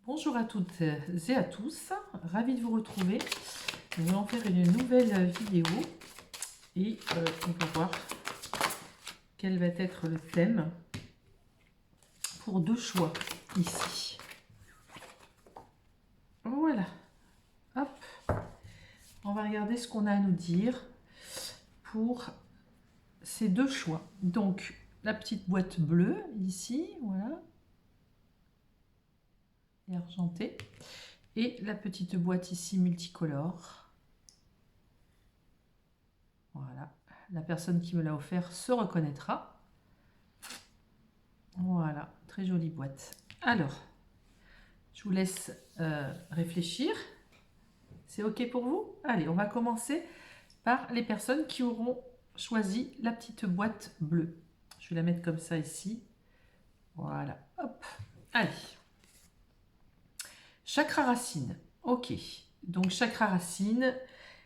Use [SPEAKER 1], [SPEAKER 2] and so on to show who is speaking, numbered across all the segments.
[SPEAKER 1] Bonjour à toutes et à tous, ravi de vous retrouver. Nous allons faire une nouvelle vidéo et on va voir quel va être le thème pour deux choix ici. Voilà, hop, on va regarder ce qu'on a à nous dire pour ces deux choix. Donc la petite boîte bleue ici, voilà, et argentée, et la petite boîte ici multicolore. Voilà, la personne qui me l'a offert se reconnaîtra. Voilà, très jolie boîte. Alors, je vous laisse réfléchir. C'est OK pour vous? Allez, on va commencer par les personnes qui auront choisi la petite boîte bleue. Je vais la mettre comme ça ici. Voilà, hop. Allez. Chakra racine. OK. Donc, chakra racine.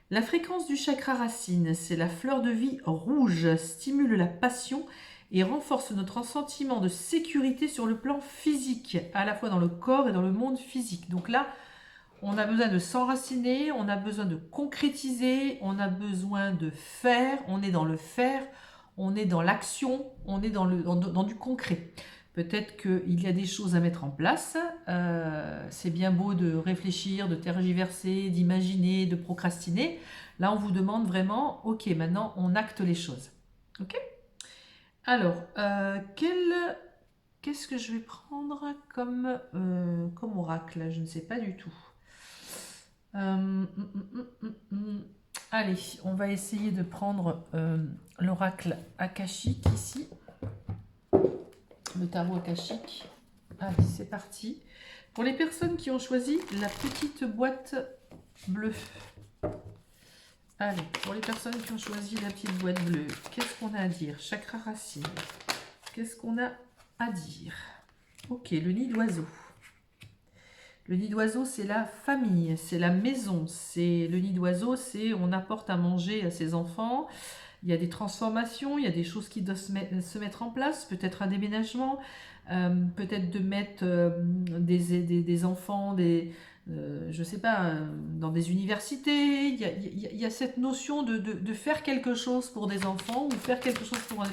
[SPEAKER 1] La fréquence du chakra racine, c'est la fleur de vie rouge, stimule la passion et renforce notre sentiment de sécurité sur le plan physique, à la fois dans le corps et dans le monde physique. Donc là, on a besoin de s'enraciner, on a besoin de concrétiser, on a besoin de faire, on est dans le faire, on est dans l'action, on est dans du concret. Peut-être qu'il y a des choses à mettre en place. C'est bien beau de réfléchir, de tergiverser, d'imaginer, de procrastiner. Là, on vous demande vraiment, ok, maintenant, on acte les choses. Ok? Alors, qu'est-ce que je vais prendre comme oracle? Je ne sais pas du tout. Allez, on va essayer de prendre l'oracle akashique ici. Le tarot akashique. Allez, c'est parti. Pour les personnes qui ont choisi la petite boîte bleue. Allez, pour les personnes qui ont choisi la petite boîte bleue, qu'est-ce qu'on a à dire? Chakra racine. Qu'est-ce qu'on a à dire? Ok, le nid d'oiseau. Le nid d'oiseau, c'est la famille, c'est la maison. Le nid d'oiseau, c'est on apporte à manger à ses enfants. Il y a des transformations, il y a des choses qui doivent se mettre en place, peut-être un déménagement, peut-être de mettre des enfants, je ne sais pas, dans des universités. Il y a cette notion de faire quelque chose pour des enfants ou faire quelque chose pour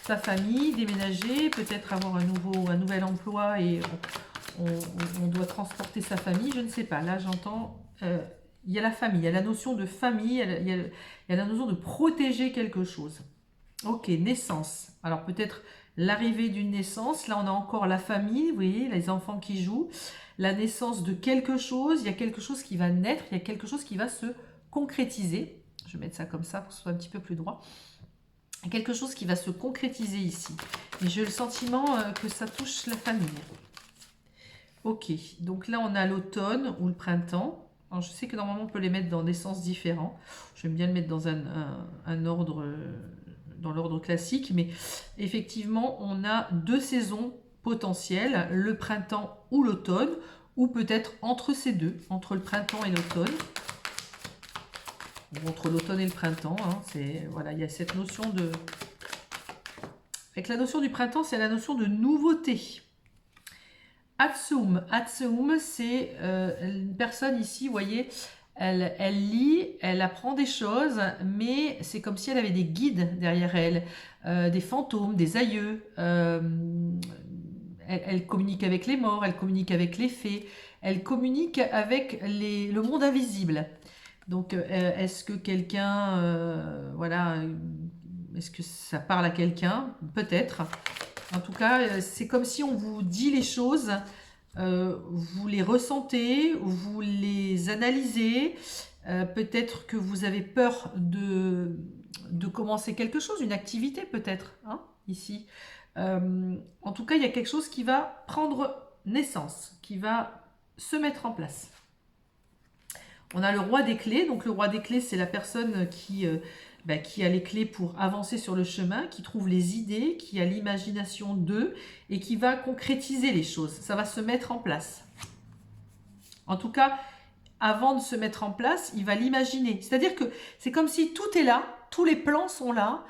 [SPEAKER 1] sa famille, déménager, peut-être avoir un nouvel emploi et on doit transporter sa famille, je ne sais pas. Là, j'entends... il y a la famille, il y a la notion de famille, il y a la notion de protéger quelque chose. Ok, naissance. Alors peut-être l'arrivée d'une naissance. Là, on a encore la famille, vous voyez, les enfants qui jouent. La naissance de quelque chose. Il y a quelque chose qui va naître. Il y a quelque chose qui va se concrétiser. Je vais mettre ça comme ça pour que ce soit un petit peu plus droit. Quelque chose qui va se concrétiser ici. Et j'ai le sentiment que ça touche la famille. Ok, donc là, on a l'automne ou le printemps. Alors, je sais que normalement, on peut les mettre dans des sens différents. J'aime bien le mettre dans un ordre, dans l'ordre classique. Mais effectivement, on a deux saisons potentielles, le printemps ou l'automne, ou peut-être entre ces deux, entre le printemps et l'automne. Entre l'automne et le printemps, hein, voilà, il y a cette notion de... Avec la notion du printemps, c'est la notion de nouveauté. Atsoum, c'est une personne ici, vous voyez, elle lit, elle apprend des choses, mais c'est comme si elle avait des guides derrière elle, des fantômes, des aïeux. Elle communique avec les morts, elle communique avec les fées, elle communique avec le monde invisible. Donc, est-ce que quelqu'un, voilà, est-ce que ça parle à quelqu'un? Peut-être. En tout cas, c'est comme si on vous dit les choses, vous les ressentez, vous les analysez. Peut-être que vous avez peur de commencer quelque chose, une activité peut-être, hein, ici. En tout cas, il y a quelque chose qui va prendre naissance, qui va se mettre en place. On a le roi des clés. Donc le roi des clés, c'est la personne qui a les clés pour avancer sur le chemin, qui trouve les idées, qui a l'imagination d'eux et qui va concrétiser les choses. Ça va se mettre en place. En tout cas, avant de se mettre en place, il va l'imaginer. C'est-à-dire que c'est comme si tout est là, tous les plans sont là,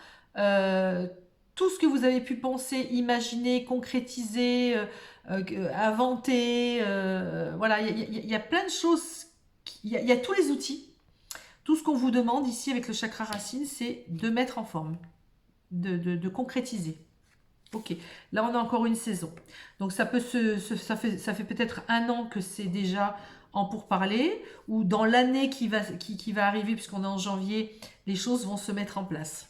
[SPEAKER 1] tout ce que vous avez pu penser, imaginer, concrétiser, inventer. Voilà, il y a plein de choses. Il y a tous les outils. Tout ce qu'on vous demande ici avec le chakra racine, c'est de mettre en forme, de concrétiser. Ok, là on a encore une saison. Donc ça peut ça fait peut-être 1 an que c'est déjà en pourparlers, ou dans l'année qui va arriver, puisqu'on est en janvier, les choses vont se mettre en place.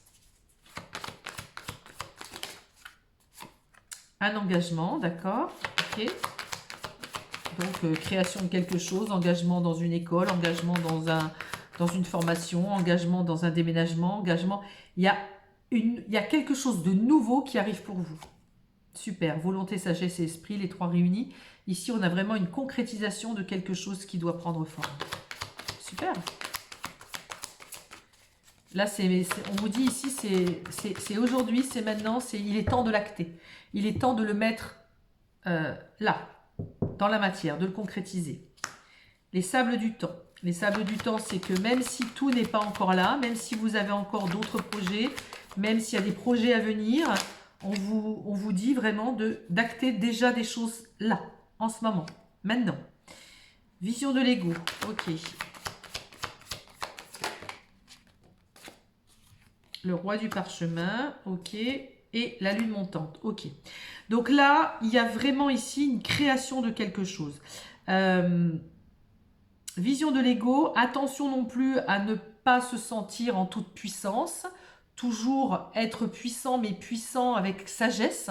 [SPEAKER 1] Un engagement, d'accord, ok. Donc création de quelque chose, engagement dans une école, engagement dans une formation, engagement dans un déménagement, engagement. Il y a quelque chose de nouveau qui arrive pour vous. Super, volonté, sagesse et esprit, les 3 réunis. Ici, on a vraiment une concrétisation de quelque chose qui doit prendre forme. Super. Là, on vous dit ici, c'est aujourd'hui, c'est maintenant, il est temps de l'acter. Il est temps de le mettre là, dans la matière, de le concrétiser. Les sables du temps. Les sables du temps, c'est que même si tout n'est pas encore là, même si vous avez encore d'autres projets, même s'il y a des projets à venir, on vous dit vraiment d'acter déjà des choses là, en ce moment, maintenant. Vision de l'ego, ok. Le roi du parchemin, ok. Et la lune montante, ok. Donc là, il y a vraiment ici une création de quelque chose. Vision de l'ego, attention non plus à ne pas se sentir en toute puissance. Toujours être puissant, mais puissant avec sagesse,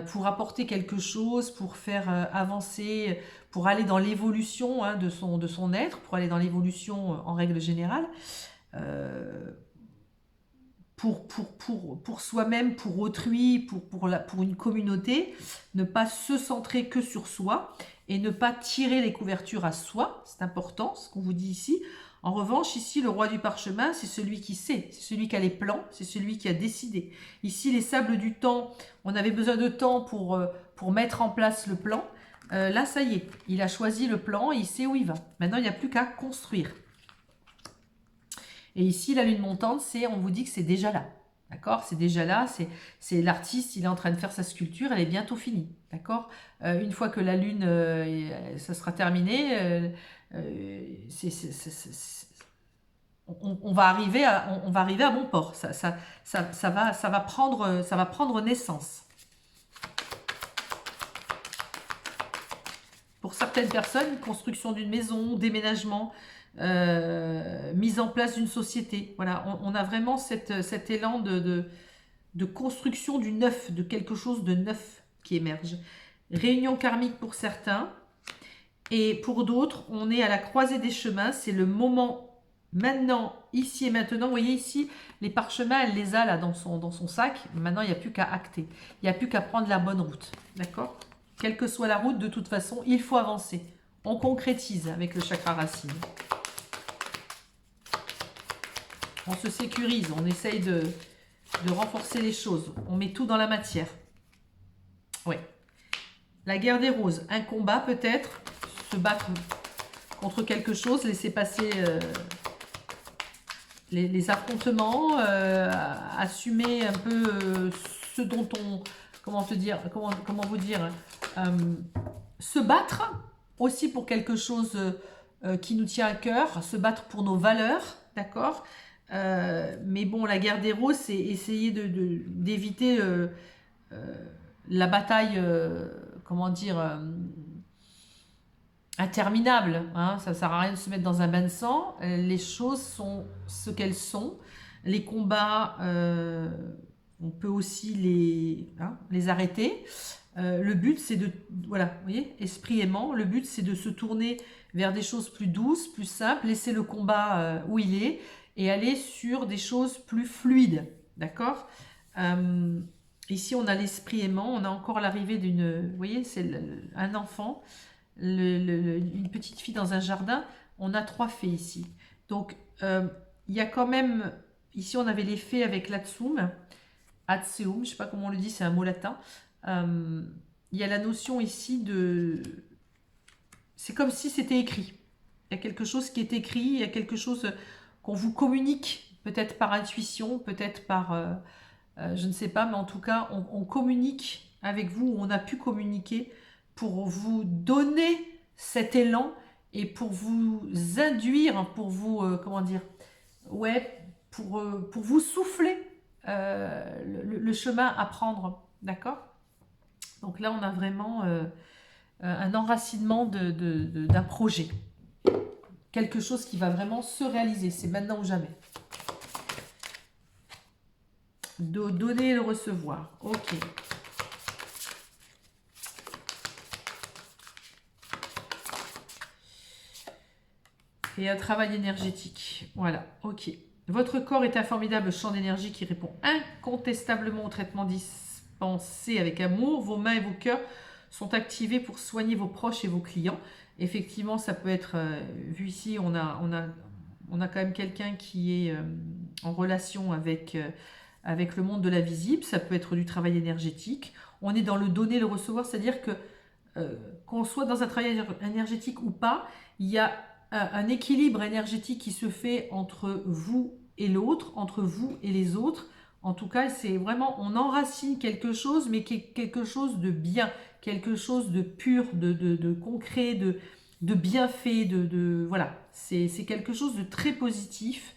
[SPEAKER 1] pour apporter quelque chose, pour faire avancer, pour aller dans l'évolution de son être, pour aller dans l'évolution en règle générale, pour soi-même, pour autrui, pour une communauté, ne pas se centrer que sur soi et ne pas tirer les couvertures à soi, c'est important ce qu'on vous dit ici. En revanche, ici, le roi du parchemin, c'est celui qui sait, c'est celui qui a les plans, c'est celui qui a décidé. Ici, les sables du temps, on avait besoin de temps pour mettre en place le plan. Là, ça y est, il a choisi le plan et il sait où il va. Maintenant, il n'y a plus qu'à construire. Et ici, la lune montante, on vous dit que c'est déjà là. D'accord? C'est déjà là, c'est l'artiste, il est en train de faire sa sculpture, elle est bientôt finie. D'accord? Une fois que la lune, ça sera terminé, on va arriver à bon port. Ça va prendre naissance. Pour certaines personnes, construction d'une maison, déménagement, mise en place d'une société. Voilà, on a vraiment cet élan de construction du neuf, de quelque chose de neuf qui émerge. Réunion karmique pour certains, et pour d'autres, on est à la croisée des chemins, c'est le moment maintenant, ici et maintenant. Vous voyez ici, les parchemins, elle les a là dans son sac. Maintenant, il n'y a plus qu'à acter. Il n'y a plus qu'à prendre la bonne route. D'accord? Quelle que soit la route, de toute façon, il faut avancer. On concrétise avec le chakra racine. On se sécurise, on essaye de renforcer les choses. On met tout dans la matière. Oui. La guerre des roses. Un combat peut-être. Se battre contre quelque chose. Laisser passer les affrontements. Assumer un peu ce dont on... Comment vous dire se battre aussi pour quelque chose qui nous tient à cœur. Se battre pour nos valeurs. D'accord ? Mais bon, la guerre des roses, c'est essayer d'éviter la bataille, interminable. Hein. Ça ne sert à rien de se mettre dans un bain de sang. Les choses sont ce qu'elles sont. Les combats, on peut aussi les arrêter. Le but, c'est de... Voilà, vous voyez, esprit aimant. Le but, c'est de se tourner vers des choses plus douces, plus simples, laisser le combat où il est, et aller sur des choses plus fluides, d'accord? Ici, on a l'esprit aimant, on a encore l'arrivée d'une... Vous voyez, c'est un enfant, une petite fille dans un jardin. On a 3 fées ici. Donc, il y a quand même... Ici, on avait les fées avec l'Atsum, Atseum, je ne sais pas comment on le dit, c'est un mot latin. Il y a la notion ici de... C'est comme si c'était écrit. Il y a quelque chose qui est écrit, il y a quelque chose... qu'on vous communique, peut-être par intuition, peut-être par, je ne sais pas, mais en tout cas, on communique avec vous, où on a pu communiquer pour vous donner cet élan et pour vous induire, pour vous, comment dire, ouais, pour vous souffler le chemin à prendre, d'accord? Donc là, on a vraiment un enracinement d'un projet. Quelque chose qui va vraiment se réaliser, c'est maintenant ou jamais. Donner et le recevoir, ok. Et un travail énergétique, voilà, ok. Votre corps est un formidable champ d'énergie qui répond incontestablement au traitement dispensé avec amour. Vos mains et vos cœurs sont activés pour soigner vos proches et vos clients. Effectivement, ça peut être, vu ici, on a quand même quelqu'un qui est en relation avec le monde de la visible. Ça peut être du travail énergétique. On est dans le donner, le recevoir, c'est-à-dire que qu'on soit dans un travail énergétique ou pas, il y a un équilibre énergétique qui se fait entre vous et l'autre, entre vous et les autres. En tout cas, c'est vraiment, on enracine quelque chose, mais quelque chose de bien, quelque chose de pur, de concret, de bien fait, voilà. C'est quelque chose de très positif,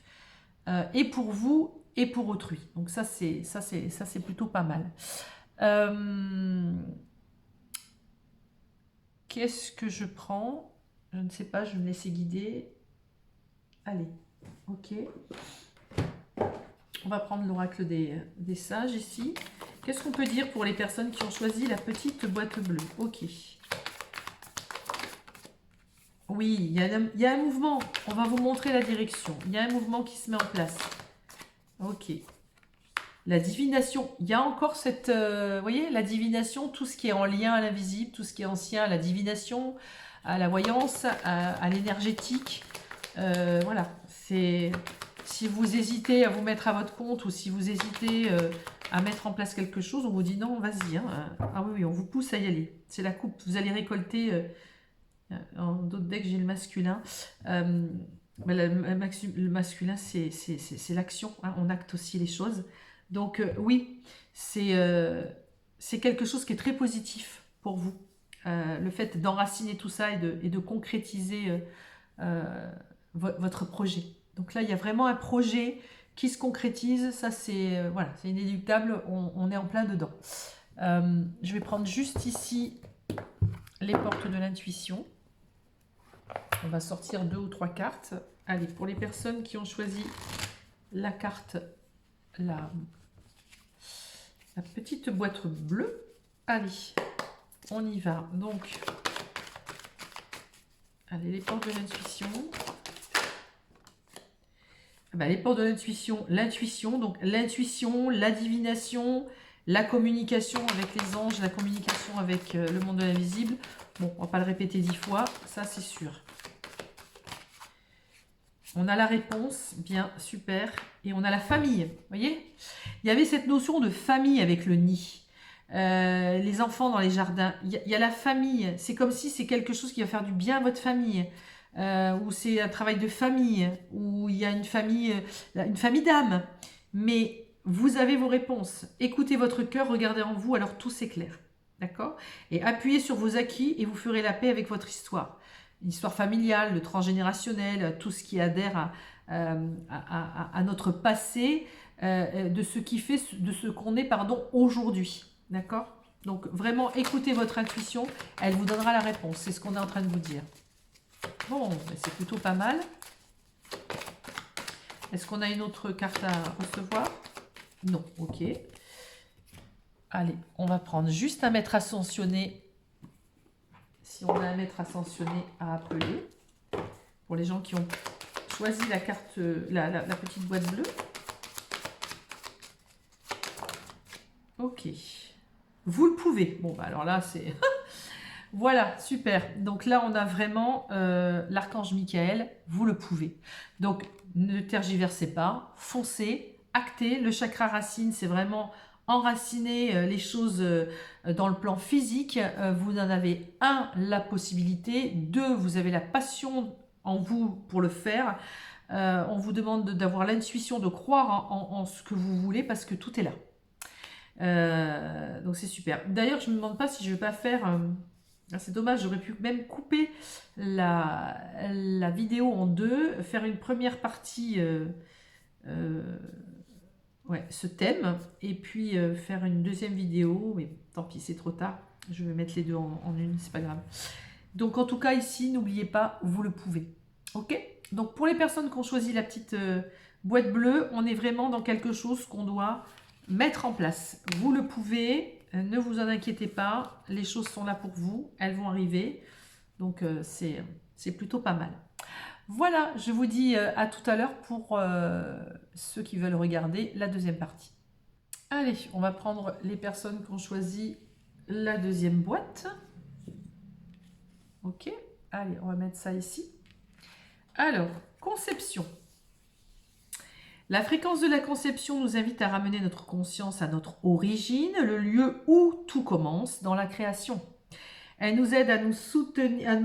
[SPEAKER 1] et pour vous et pour autrui. Donc ça, c'est plutôt pas mal. Qu'est-ce que je prends? Je ne sais pas, je vais me laisser guider. Allez, ok. On va prendre l'oracle des sages ici. Qu'est-ce qu'on peut dire pour les personnes qui ont choisi la petite boîte bleue? Ok. Oui, il y a un mouvement. On va vous montrer la direction. Il y a un mouvement qui se met en place. Ok. La divination. Il y a encore cette... vous voyez, la divination, tout ce qui est en lien à l'invisible, tout ce qui est ancien à la divination, à la voyance, à l'énergétique. Voilà. C'est... Si vous hésitez à vous mettre à votre compte ou si vous hésitez à mettre en place quelque chose, on vous dit non, vas-y. Hein. Ah oui, on vous pousse à y aller. C'est la coupe. Vous allez récolter... en d'autres decks, j'ai le masculin. Le masculin, c'est l'action. Hein. On acte aussi les choses. Donc oui, c'est quelque chose qui est très positif pour vous. Le fait d'enraciner tout ça et de concrétiser votre projet. Donc là, il y a vraiment un projet qui se concrétise. Ça, c'est voilà, c'est inéluctable. On est en plein dedans. Je vais prendre juste ici les portes de l'intuition. On va sortir 2 ou 3 cartes. Allez, pour les personnes qui ont choisi la carte, la petite boîte bleue. Allez, on y va. Donc, allez, les portes de l'intuition. Les portes de l'intuition, donc l'intuition, la divination, la communication avec les anges, la communication avec le monde de l'invisible. Bon, on va pas le répéter 10 fois, ça c'est sûr. On a la réponse, bien, super. Et on a la famille, vous voyez? Il y avait cette notion de famille avec le nid. Les enfants dans les jardins. Il y a la famille. C'est comme si c'est quelque chose qui va faire du bien à votre famille. Ou c'est un travail de famille. Ou il y a une famille d'âme. Mais vous avez vos réponses. Écoutez votre cœur, regardez en vous, alors tout s'éclaire. D'accord? Et appuyez sur vos acquis et vous ferez la paix avec votre histoire. L'histoire familiale, le transgénérationnel, tout ce qui adhère à notre passé, de ce qui fait, de ce qu'on est, aujourd'hui. D'accord? Donc vraiment, écoutez votre intuition, elle vous donnera la réponse. C'est ce qu'on est en train de vous dire. Bon, c'est plutôt pas mal. Est-ce qu'on a une autre carte à recevoir? Non, ok. Allez, on va prendre juste un maître ascensionné. Si on a un maître ascensionné à appeler, pour les gens qui ont choisi la carte, la petite boîte bleue. Ok. Vous le pouvez. Bon, bah alors là, c'est... Voilà, super. Donc là, on a vraiment l'archange Michael. Vous le pouvez. Donc, ne tergiversez pas. Foncez, actez. Le chakra racine, c'est vraiment... enraciner les choses dans le plan physique. Vous en avez la possibilité. 2, vous avez la passion en vous pour le faire. On vous demande d'avoir l'intuition, de croire en ce que vous voulez parce que tout est là. Donc c'est super. D'ailleurs, je me demande pas si je vais pas faire... c'est dommage, j'aurais pu même couper la vidéo en deux, faire une première partie, ouais, ce thème, et puis faire une deuxième vidéo, mais tant pis, c'est trop tard. Je vais mettre les deux en une, c'est pas grave. Donc en tout cas ici, n'oubliez pas, vous le pouvez. Ok? Donc pour les personnes qui ont choisi la petite boîte bleue, on est vraiment dans quelque chose qu'on doit mettre en place. Vous le pouvez, ne vous en inquiétez pas, les choses sont là pour vous, elles vont arriver. Donc c'est plutôt pas mal. Voilà, je vous dis à tout à l'heure pour ceux qui veulent regarder la deuxième partie. Allez, on va prendre les personnes qui ont choisi la deuxième boîte. Ok, allez, on va mettre ça ici. Alors, conception. La fréquence de la conception nous invite à ramener notre conscience à notre origine, le lieu où tout commence dans la création. Elle nous aide à nous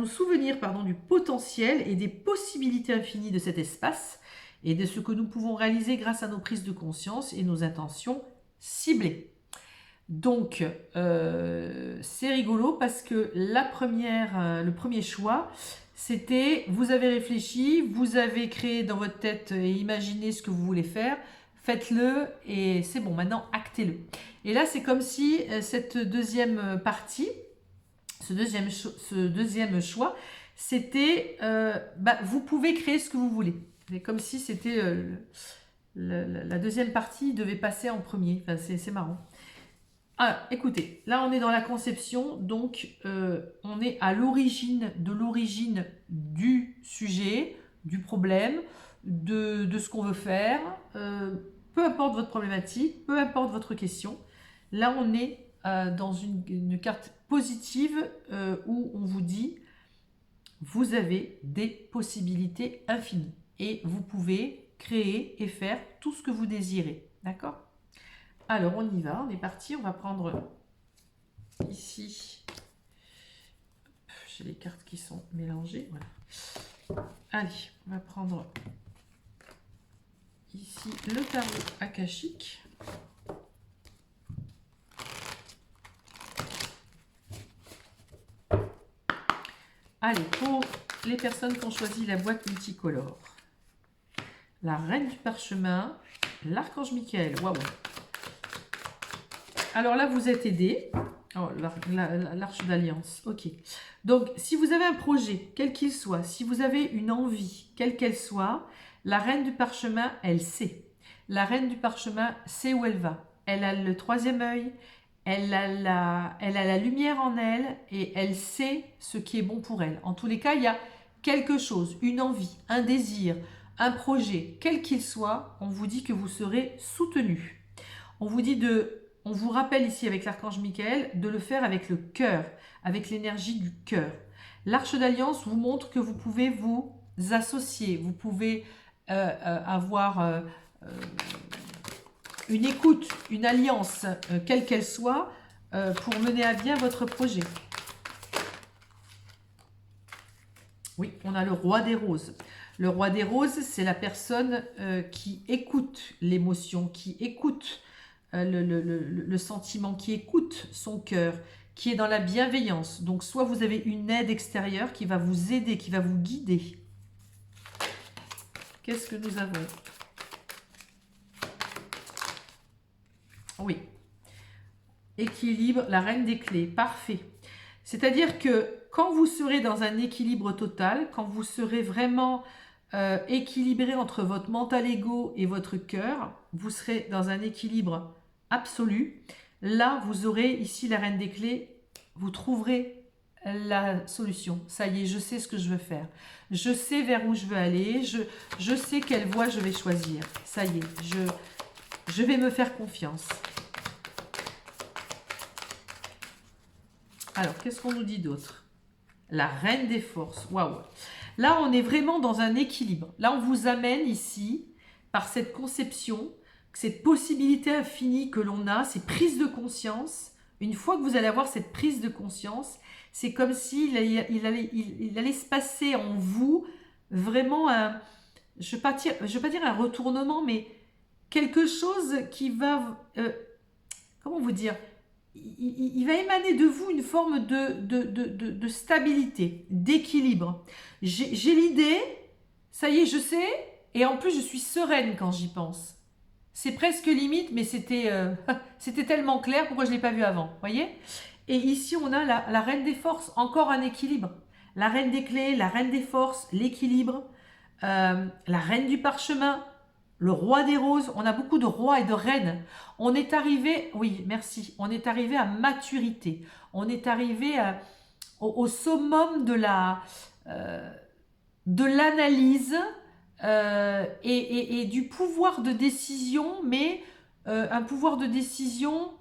[SPEAKER 1] souvenir du potentiel et des possibilités infinies de cet espace et de ce que nous pouvons réaliser grâce à nos prises de conscience et nos intentions ciblées. Donc, c'est rigolo parce que le premier choix, c'était vous avez réfléchi, vous avez créé dans votre tête et imaginé ce que vous voulez faire, faites-le et c'est bon, maintenant actez-le. Et là, c'est comme si cette deuxième partie, ce deuxième choix, c'était vous pouvez créer ce que vous voulez. C'est comme si c'était la deuxième partie devait passer en premier. Enfin, c'est marrant. Alors, écoutez, là on est dans la conception, donc on est à l'origine du sujet, du problème, de ce qu'on veut faire. Peu importe votre problématique, peu importe votre question. Là on est dans une carte positive où on vous dit vous avez des possibilités infinies et vous pouvez créer et faire tout ce que vous désirez. D'accord ? Alors, on y va, on est parti. On va prendre ici. J'ai les cartes qui sont mélangées. Voilà. Allez, on va prendre ici le tarot akashique. Allez, pour les personnes qui ont choisi la boîte multicolore, la reine du parchemin, l'archange Michael. Waouh! Alors là, vous êtes aidé. Oh, l'arche d'alliance. Ok. Donc, si vous avez un projet, quel qu'il soit, si vous avez une envie, quelle qu'elle soit, la reine du parchemin, elle sait. La reine du parchemin sait où elle va. Elle a le troisième œil, elle a la lumière en elle et elle sait ce qui est bon pour elle. En tous les cas, il y a quelque chose, une envie, un désir, un projet, quel qu'il soit, on vous dit que vous serez soutenu. On vous rappelle ici avec l'archange Michael de le faire avec le cœur, avec l'énergie du cœur. L'arche d'alliance vous montre que vous pouvez vous associer, vous pouvez avoir une écoute, une alliance, quelle qu'elle soit, pour mener à bien votre projet. Oui, on a le roi des roses. Le roi des roses, c'est la personne qui écoute l'émotion, qui écoute le sentiment, qui écoute son cœur, qui est dans la bienveillance. Donc, soit vous avez une aide extérieure qui va vous aider, qui va vous guider. Qu'est-ce que nous avons? Oui. Équilibre, la reine des clés. Parfait. C'est-à-dire que quand vous serez dans un équilibre total, quand vous serez vraiment équilibré entre votre mental ego et votre cœur, vous serez dans un équilibre absolu. Là, vous aurez ici la reine des clés, vous trouverez la solution. Ça y est, je sais ce que je veux faire. Je sais vers où je veux aller. Je sais quelle voie je vais choisir. Ça y est, je vais me faire confiance. Alors, qu'est-ce qu'on nous dit d'autre? La reine des forces. Waouh! Là, on est vraiment dans un équilibre. Là, on vous amène ici, par cette conception, cette possibilité infinie que l'on a, ces prises de conscience. Une fois que vous allez avoir cette prise de conscience, c'est comme s'il allait se passer en vous vraiment un, je ne vais pas dire un retournement, mais quelque chose qui va comment vous dire, il va émaner de vous une forme de stabilité, d'équilibre. J'ai l'idée, ça y est, je sais, et en plus je suis sereine quand j'y pense. C'est presque limite, mais c'était c'était tellement clair, pourquoi je ne l'ai pas vu avant, voyez? Et ici, on a la reine des forces, encore un équilibre. La reine des clés, la reine des forces, l'équilibre, la reine du parchemin, le roi des roses. On a beaucoup de rois et de reines. On est arrivé, oui, merci, on est arrivé à maturité. On est arrivé au summum de l'analyse et du pouvoir de décision, mais un pouvoir de décision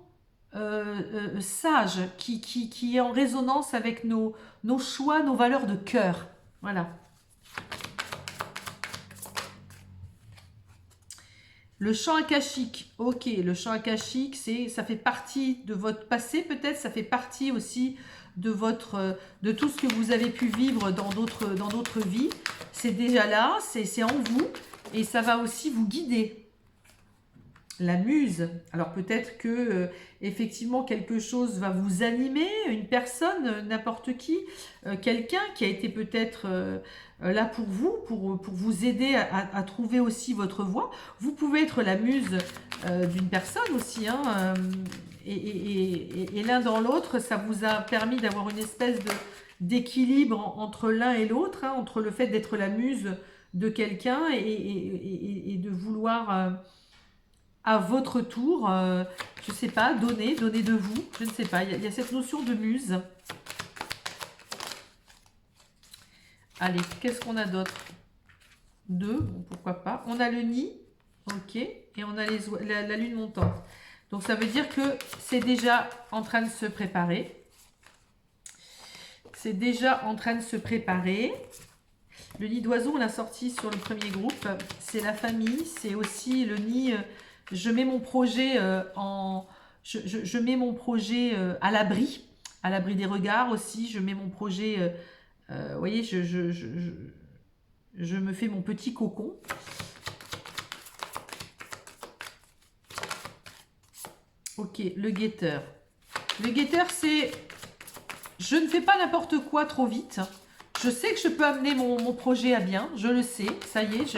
[SPEAKER 1] sage qui est en résonance avec nos choix, nos valeurs de cœur. Voilà. Le champ akashique, ok, le champ akashique, ça fait partie de votre passé peut-être, ça fait partie aussi de tout ce que vous avez pu vivre dans d'autres vies. C'est déjà là, c'est en vous et ça va aussi vous guider. La muse, alors peut-être que effectivement quelque chose va vous animer, une personne, n'importe qui, quelqu'un qui a été peut-être là pour vous aider à trouver aussi votre voie. Vous pouvez être la muse d'une personne aussi, hein, et l'un dans l'autre, ça vous a permis d'avoir une espèce d'équilibre entre l'un et l'autre, hein, entre le fait d'être la muse de quelqu'un et de vouloir à votre tour, je ne sais pas, donner de vous, je ne sais pas, il y a cette notion de muse. Allez, qu'est-ce qu'on a d'autre? Deux, bon, pourquoi pas. On a le nid, ok, et on a la lune montante. Donc ça veut dire que c'est déjà en train de se préparer. C'est déjà en train de se préparer. Le nid d'oiseau, on l'a sorti sur le premier groupe. C'est la famille, c'est aussi le nid... je mets mon projet je mets mon projet à l'abri des regards aussi. Je mets mon projet, vous voyez, je me fais mon petit cocon. Ok, le guetteur. Le guetteur, c'est je ne fais pas n'importe quoi trop vite. Je sais que je peux amener mon projet à bien, je le sais, ça y est,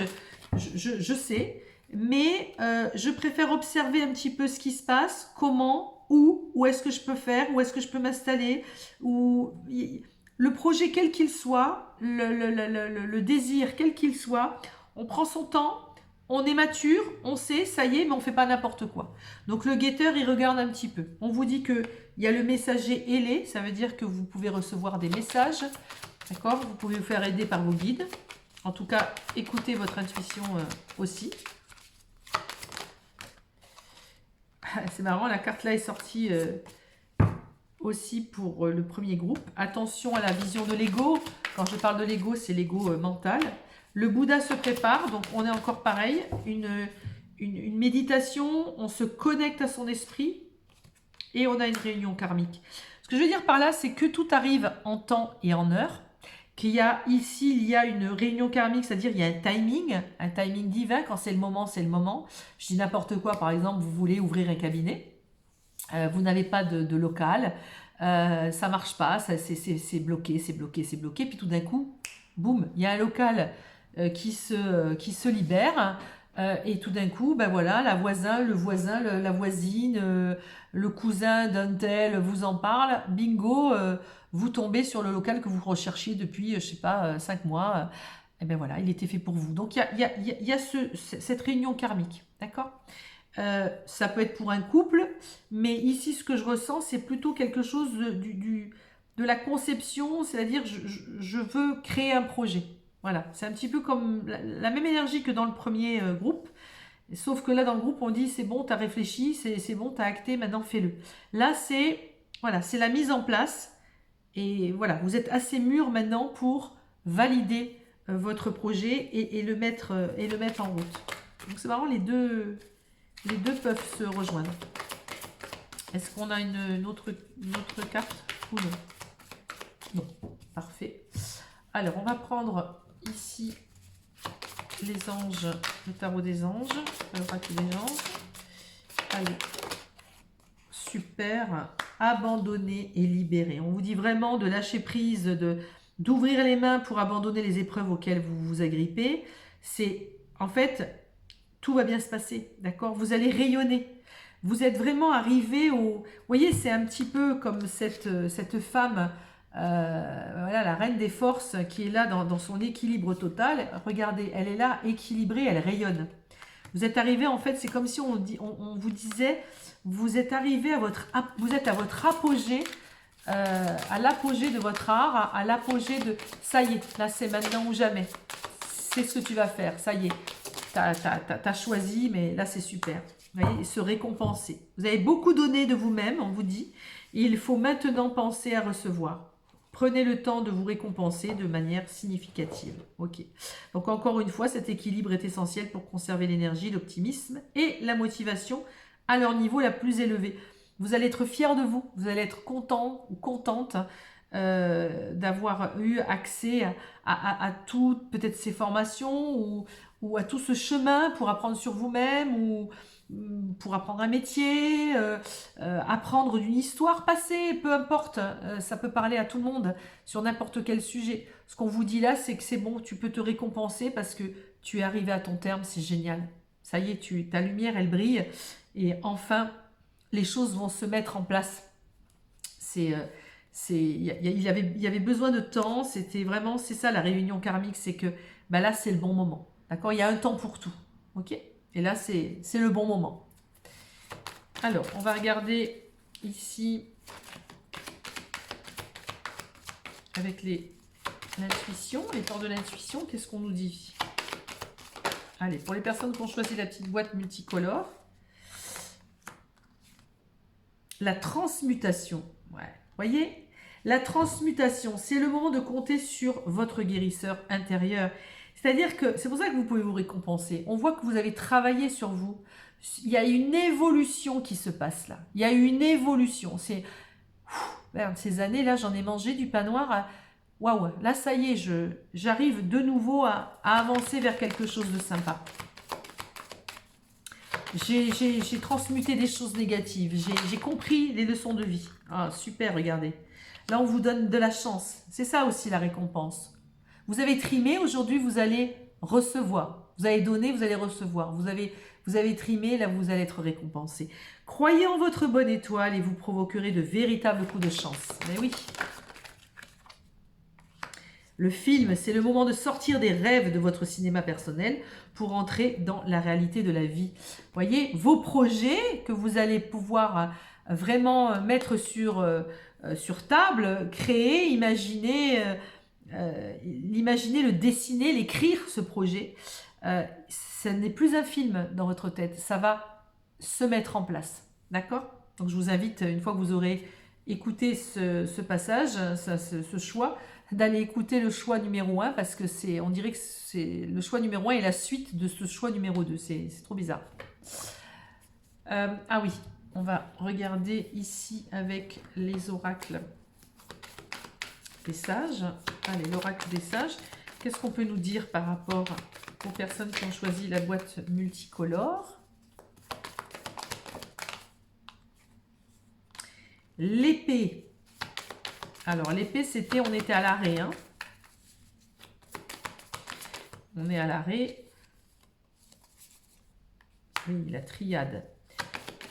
[SPEAKER 1] je sais. Mais je préfère observer un petit peu ce qui se passe, comment, où est-ce que je peux faire, où est-ce que je peux m'installer, le projet quel qu'il soit, le désir quel qu'il soit, on prend son temps, on est mature, on sait, ça y est, mais on ne fait pas n'importe quoi. Donc le guetteur, il regarde un petit peu. On vous dit qu'il y a le messager ailé, ça veut dire que vous pouvez recevoir des messages, d'accord? Vous pouvez vous faire aider par vos guides. En tout cas, écoutez votre intuition aussi. C'est marrant, la carte là est sortie aussi pour le premier groupe. Attention à la vision de l'ego. Quand je parle de l'ego, c'est l'ego mental. Le Bouddha se prépare, donc on est encore pareil. Une méditation, on se connecte à son esprit et on a une réunion karmique. Ce que je veux dire par là, c'est que tout arrive en temps et en heure. Qu'il y a ici, il y a une réunion karmique, c'est-à-dire il y a un timing divin. Quand c'est le moment, c'est le moment. Je dis n'importe quoi, par exemple, vous voulez ouvrir un cabinet, vous n'avez pas de local, ça marche pas, c'est bloqué, puis tout d'un coup, boum, il y a un local qui se libère, et tout d'un coup, ben voilà, le voisin, la voisine, le cousin d'un tel vous en parle, bingo, vous tombez sur le local que vous recherchiez depuis, je sais pas, 5 mois, et ben voilà, il était fait pour vous. Donc il y a cette réunion karmique, d'accord? Ça peut être pour un couple, mais ici ce que je ressens, c'est plutôt quelque chose de la conception, c'est-à-dire je veux créer un projet. Voilà, c'est un petit peu comme la même énergie que dans le premier groupe, sauf que là dans le groupe on dit c'est bon, tu as réfléchi, c'est bon, tu as acté, maintenant fais-le. Là c'est voilà, c'est la mise en place et voilà, vous êtes assez mûr maintenant pour valider votre projet et le mettre en route. Donc c'est marrant, les deux peuvent se rejoindre. Est-ce qu'on a une autre carte ou non? Non, parfait. Alors on va prendre ici les anges, le tarot des anges, le oracle des anges. Allez, super. Abandonner et libérer. On vous dit vraiment de lâcher prise, d'ouvrir les mains pour abandonner les épreuves auxquelles vous vous agrippez. C'est, en fait, tout va bien se passer, d'accord? Vous allez rayonner. Vous êtes vraiment arrivé au... Vous voyez, c'est un petit peu comme cette femme, voilà, la reine des forces, qui est là dans son équilibre total. Regardez, elle est là, équilibrée, elle rayonne. Vous êtes arrivé, en fait, c'est comme si on vous disait, vous êtes arrivé vous êtes à votre apogée, à l'apogée de votre art, à l'apogée de, ça y est, là c'est maintenant ou jamais. C'est ce que tu vas faire, ça y est. T'as choisi, mais là c'est super. Vous voyez, se récompenser. Vous avez beaucoup donné de vous-même, on vous dit. Et il faut maintenant penser à recevoir. Prenez le temps de vous récompenser de manière significative. Ok. Donc encore une fois, cet équilibre est essentiel pour conserver l'énergie, l'optimisme et la motivation à leur niveau la plus élevé. Vous allez être fier de vous. Vous allez être content ou contente d'avoir eu accès à toutes peut-être ces formations ou à tout ce chemin pour apprendre sur vous-même ou pour apprendre un métier, apprendre d'une histoire passée, peu importe, ça peut parler à tout le monde sur n'importe quel sujet. Ce qu'on vous dit là, c'est que c'est bon, tu peux te récompenser parce que tu es arrivé à ton terme, c'est génial. Ça y est, ta lumière, elle brille et enfin, les choses vont se mettre en place. Il y avait besoin de temps, c'était vraiment, c'est ça la réunion karmique, c'est que bah là, c'est le bon moment. D'accord? Il y a un temps pour tout. Ok? Et là, c'est le bon moment. Alors, on va regarder ici avec l'intuition, les ports de l'intuition. Qu'est-ce qu'on nous dit? Allez, pour les personnes qui ont choisi la petite boîte multicolore, la transmutation. Ouais. Voyez? La transmutation, c'est le moment de compter sur votre guérisseur intérieur. C'est-à-dire que c'est pour ça que vous pouvez vous récompenser. On voit que vous avez travaillé sur vous. Il y a une évolution qui se passe là. Il y a une évolution. C'est ces années-là, j'en ai mangé du pain noir. Waouh, là ça y est, j'arrive de nouveau à avancer vers quelque chose de sympa. J'ai transmuté des choses négatives. J'ai compris les leçons de vie. Ah, super, regardez. Là, on vous donne de la chance. C'est ça aussi la récompense. Vous avez trimé, aujourd'hui, vous allez recevoir. Vous avez donné, vous allez recevoir. Vous avez trimé, là, vous allez être récompensé. Croyez en votre bonne étoile et vous provoquerez de véritables coups de chance. Mais oui. Le film, c'est le moment de sortir des rêves de votre cinéma personnel pour entrer dans la réalité de la vie. Voyez, vos projets que vous allez pouvoir vraiment mettre sur table, créer, imaginer, l'imaginer, le dessiner, l'écrire, ce projet, ce n'est plus un film dans votre tête, ça va se mettre en place. D'accord? Donc je vous invite, une fois que vous aurez écouté ce passage, ce choix, d'aller écouter le choix numéro 1 parce que on dirait que c'est le choix numéro 1 et la suite de ce choix numéro 2. C'est trop bizarre. Ah oui, on va regarder ici avec les oracles des sages. Allez, l'oracle des sages. Qu'est-ce qu'on peut nous dire par rapport aux personnes qui ont choisi la boîte multicolore? L'épée. Alors, l'épée, c'était, on était à l'arrêt. Hein. On est à l'arrêt. Oui, la triade.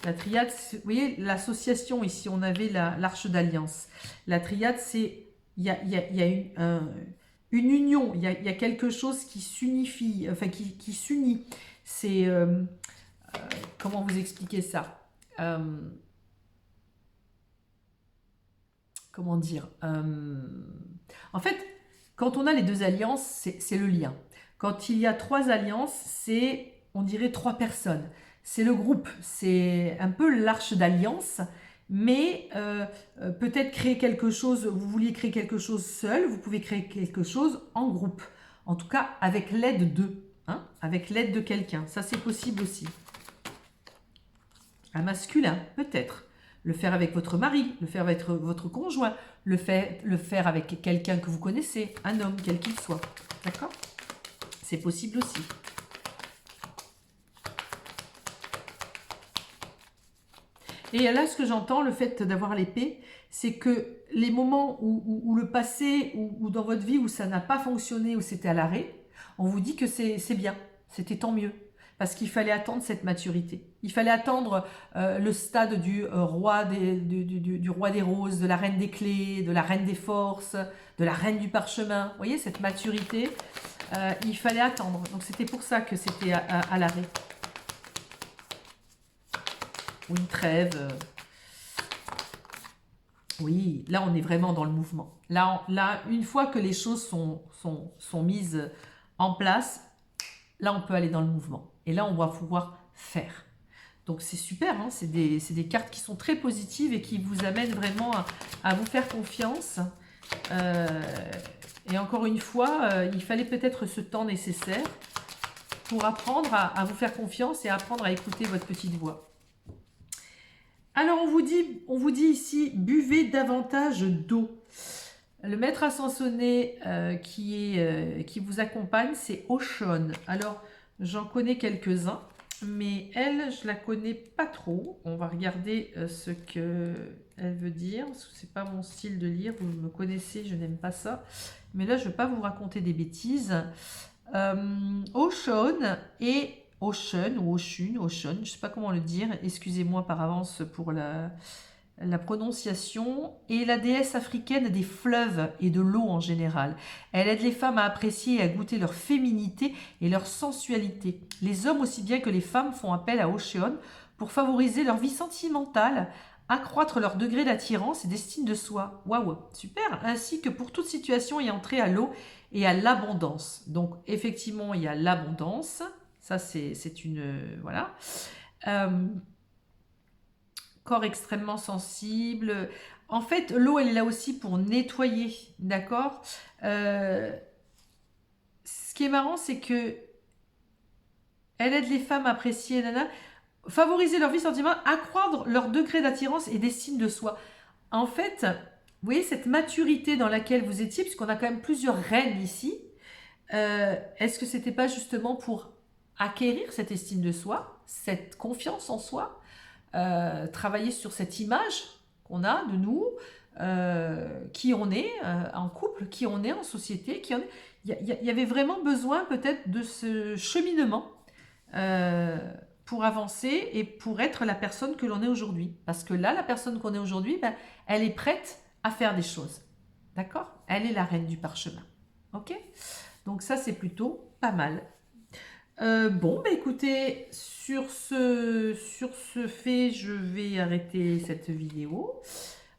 [SPEAKER 1] La triade, vous voyez, l'association, ici, on avait l'arche d'alliance. La triade, c'est, il y a une union, il y a quelque chose qui s'unifie, enfin, qui s'unit. C'est, comment vous expliquer ça? Comment dire, en fait, quand on a les deux alliances, c'est le lien. Quand il y a trois alliances, c'est, on dirait, trois personnes. C'est le groupe, c'est un peu l'arche d'alliance, mais peut-être créer quelque chose, vous vouliez créer quelque chose seul, vous pouvez créer quelque chose en groupe. En tout cas, avec l'aide d'eux, hein, avec l'aide de quelqu'un. Ça, c'est possible aussi. Un masculin, peut-être. Le faire avec votre mari, le faire avec votre conjoint, le faire avec quelqu'un que vous connaissez, un homme, quel qu'il soit. D'accord? C'est possible aussi. Et là, ce que j'entends, le fait d'avoir l'épée, c'est que les moments où le passé, ou dans votre vie, où ça n'a pas fonctionné, où c'était à l'arrêt, on vous dit que c'est bien, c'était tant mieux. Parce qu'il fallait attendre cette maturité. Il fallait attendre le stade du roi du roi des roses, de la reine des clés, de la reine des forces, de la reine du parchemin. Vous voyez, cette maturité, il fallait attendre. Donc c'était pour ça que c'était à l'arrêt. Ou une trêve. Oui, là on est vraiment dans le mouvement. Là, une fois que les choses sont mises en place, là on peut aller dans le mouvement. Et là on va pouvoir faire. Donc c'est super, hein, c'est des cartes qui sont très positives et qui vous amènent vraiment à vous faire confiance. Et encore une fois, il fallait peut-être ce temps nécessaire pour apprendre à vous faire confiance et apprendre à écouter votre petite voix. Alors on vous dit ici, buvez davantage d'eau. Le maître ascensionné qui vous accompagne, c'est Oshun. Alors j'en connais quelques-uns, mais elle, je la connais pas trop. On va regarder ce qu'elle veut dire, parce que c'est pas mon style de lire. Vous me connaissez, je n'aime pas ça. Mais là, je vais pas vous raconter des bêtises. Oshun et Oshun ou Oshun, Oshun, je ne sais pas comment le dire, excusez-moi par avance pour la prononciation, est la déesse africaine des fleuves et de l'eau en général. Elle aide les femmes à apprécier et à goûter leur féminité et leur sensualité. Les hommes aussi bien que les femmes font appel à Oshun pour favoriser leur vie sentimentale, accroître leur degré d'attirance et d'estime de soi. Waouh, super. Ainsi que pour toute situation ayant trait à l'eau et à l'abondance. Donc effectivement, il y a l'abondance. Ça, c'est une... voilà. Corps extrêmement sensible. En fait, l'eau, elle est là aussi pour nettoyer, d'accord. Ce qui est marrant, c'est que elle aide les femmes à apprécier, favoriser leur vie sentimentale, accroître leur degré d'attirance et d'estime de soi. En fait, vous voyez cette maturité dans laquelle vous étiez, puisqu'on a quand même plusieurs reines ici. Est-ce que c'était pas justement pour acquérir cette estime de soi, cette confiance en soi, travailler sur cette image qu'on a de nous, qui on est en couple, qui on est en société, qui on est. Il y avait vraiment besoin peut-être de ce cheminement pour avancer et pour être la personne que l'on est aujourd'hui. Parce que là, la personne qu'on est aujourd'hui, ben, elle est prête à faire des choses. D'accord? Elle est la reine du parchemin. Ok? Donc ça, c'est plutôt pas mal. Bon, bah écoutez, sur ce fait, je vais arrêter cette vidéo.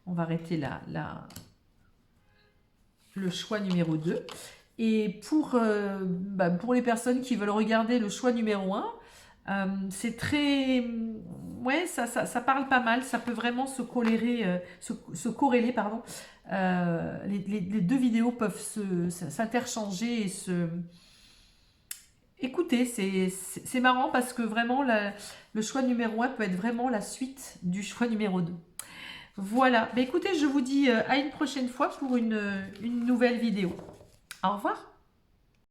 [SPEAKER 1] On va arrêter le choix numéro 2. Et pour les personnes qui veulent regarder le choix numéro 1, c'est très... Ouais, ça parle pas mal. Ça peut vraiment se corréler, pardon. Les deux vidéos peuvent s'interchanger et se... Écoutez, c'est marrant parce que vraiment, le choix numéro 1 peut être vraiment la suite du choix numéro 2. Voilà. Bah, écoutez, je vous dis à une prochaine fois pour une nouvelle vidéo. Au revoir.